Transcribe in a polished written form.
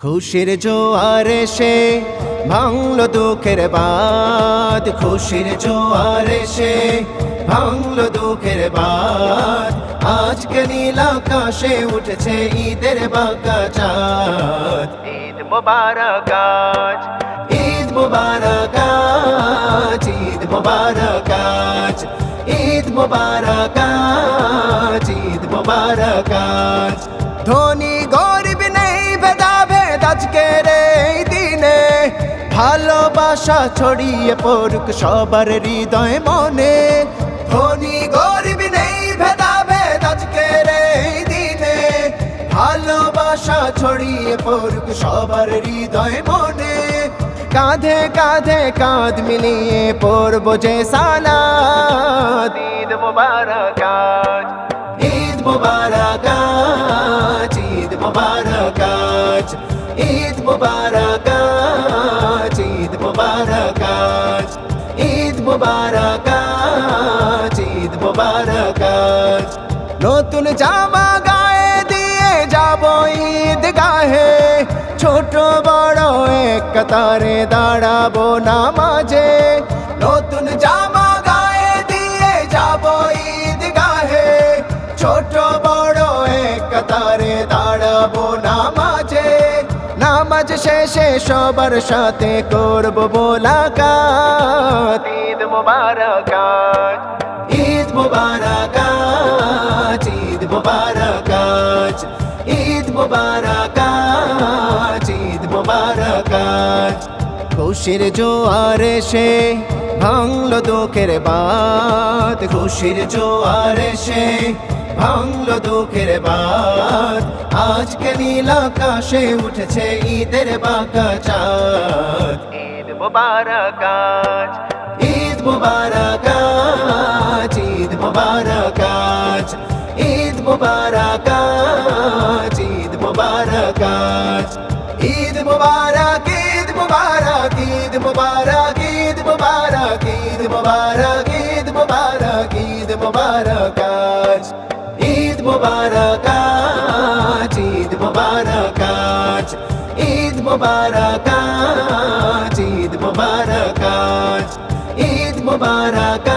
খুশির জোয়ার এসে ভাঙলো দুঃখের বাঁধ, খুশির জোয়ার এসে ভাঙলো দুঃখের বাঁধ। আজকে নীল আকাশে উঠেছে ঈদের বাঁকা চাঁদ। ঈদ মোবারক আজ, ঈদ মোবারক আজ, ঈদ মোবারক আজ, ঈদ মোবারক আজ, ঈদ মোবারক আজ। ধনী গরিব নেই ভেদাভেদ আজকের এই দিনে, ভালোবাসা ছড়িয়ে পড়ুক সবার হৃদয় মনে। ধনী গরিব নেই ভেদাভেদ আজকের এই দিনে, ভালোবাসা ছড়িয়ে পড়ুক সবার হৃদয় মনে। কাঁধে কাঁধে কাঁধ মিলিয়ে পড়ব যে সালাত। ঈদ মোবারক আজ, ঈদ মোবারক আজ, ঈদ মোবারক আজ, ঈদ মোবারক আজ, ঈদ মোবারক আজ, ঈদ মোবারক আজ, ঈদ মোবারক আজ। নতুন জামা গায়ে দিয়ে যাব ঈদ গাহে, ছোট বড় এক কাতারে দাঁড়াবো নামাজে। নতুন জামা গায়ে দিয়ে যাব ঈদ গাহে, ছোট বড় এক কাতারে দাঁড়াবো নামাজে। নামাজ শেষে সবার সাথে করব মোলাকাত। ঈদ মোবারক আজ, ঈদ মোবারক আজ, ঈদ মোবারক আজ, ঈদ মোবারক আজ, ঈদ মোবারক আজ। খুশির জোয়ার এসে ভাঙলো দুঃখের বাঁধ, খুশির জোয়ার এসে ভাঙলো দুঃখের বাঁধ। আজকে নীল আকাশে উঠেছে ঈদের বাঁকা চাঁদ। ঈদ মোবারক আজ, ঈদ মোবারক আজ, ঈদ মোবারক আজ, ঈদ মোবারক আজ, ঈদ মোবারক আজ। ঈদ মোবারক, ঈদ মোবারক, ঈদ মোবারক, ঈদ মোবারক, ঈদ মোবারক, ঈদ মোবারক, ঈদ মোবারক আজ। ঈদ মোবারক আজ, ঈদ মোবারক আজ, ঈদ মোবারক আজ, ঈদ মোবারক আজ, ঈদ মোবারক